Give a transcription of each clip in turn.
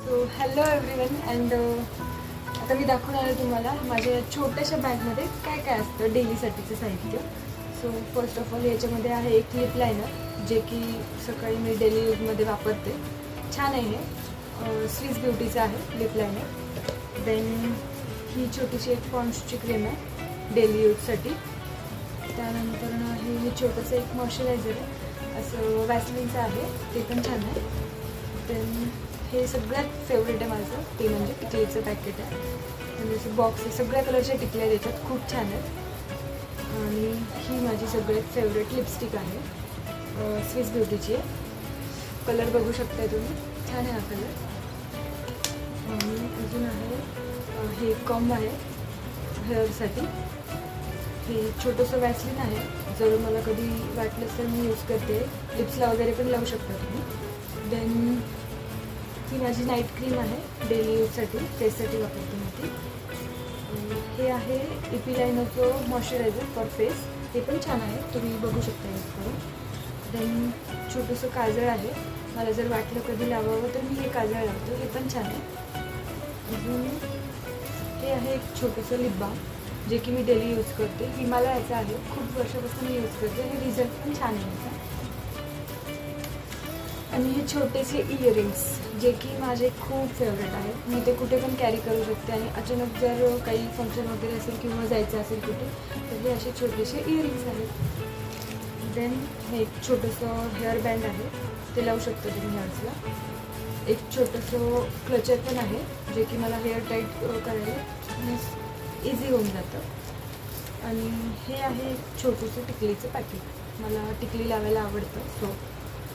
So hello everyone and आता मी दाखवणार आहे तुम्हाला माझ्या छोट्याशा बॅगमध्ये काय काय असतं डेलीसाठीचं साहित्य. सो फर्स्ट ऑफ ऑल याच्यामध्ये आहे एक लिप लायनर जे की सकाळी मी डेली यूजमध्ये वापरते. छान आहे हे, स्विस ब्युटीचं आहे लिप लायनर. देन ही छोटीशी एक पॉन्ड्सची क्रीम आहे डेली यूजसाठी. त्यानंतर हे छोटंसं एक मॉइश्चरायझर आहे, असं वॅसलिनचं आहे, ते पण छान आहे. देन हे सगळ्यात फेवरेट आहे माझं, ते म्हणजे टिकलीचं पॅकेट आहे. म्हणजे असं बॉक्स आहे, सगळ्या कलरच्या टिकल्या आहेत त्याच्यात, खूप छान आहेत. आणि ही माझी सगळ्यात फेवरेट लिपस्टिक आहे, स्विस ब्युटीची आहे. कलर बघू शकताय तुम्ही, छान आहे हा कलर. आणि अजून आहे हे कॉम्ब आहे हेअरसाठी. हे छोटंसं वॅसलिन आहे, जर मला कधी वाटलं तर मी यूज करते. लिप्सला वगैरे पण लावू शकता तुम्ही. देन ही माझी नाईट क्रीम आहे डेली यूजसाठी, फेससाठी वापरते मी ती. हे आहे इपी लायनरचं मॉइश्चरायझर फॉर फेस, ते पण छान आहे, तुम्ही बघू शकता यूज करून. देन छोटंसं काजळ आहे, मला जर वाटलं कधी लावावं तर मी हे काजळ लावतो, हे पण छान आहे. अजून हे आहे एक छोटंसं लिप बाम जे की मी डेली यूज करते. हिमालयाचं आहे, खूप वर्षापासून मी यूज करते, हे रिझल्ट पण छान आहे याचा. आणि हे छोटेसे इयरिंग्स जे की माझे खूप फेवरेट आहेत, मी ते कुठे पण कॅरी करू शकते. आणि अचानक जर काही फंक्शन वगैरे असेल किंवा जायचं असेल कुठे तर हे असे छोटेसे इयरिंग्स आहेत. देन हे एक छोटंसं हेअर बँड आहे, ते लावू शकतो तुम्ही हेअर्सला. एक छोटंसं क्लचर पण आहे जे की मला हेअर टाईट करायला इझी होऊन जातं. आणि हे आहे छोटंसं टिकलीचं पॅकेट, मला टिकली लावायला आवडतं सो.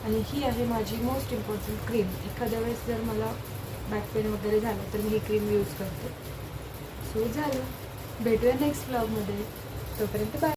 आणि ही आहे माझी मोस्ट इम्पॉर्टंट क्रीम, एखाद्या वेळेस जर मला बॅक पेन वगैरे झालं तर मी ही क्रीम यूज करते. सो झालं, भेटूया नेक्स्ट व्लॉगमध्ये, तोपर्यंत बाय.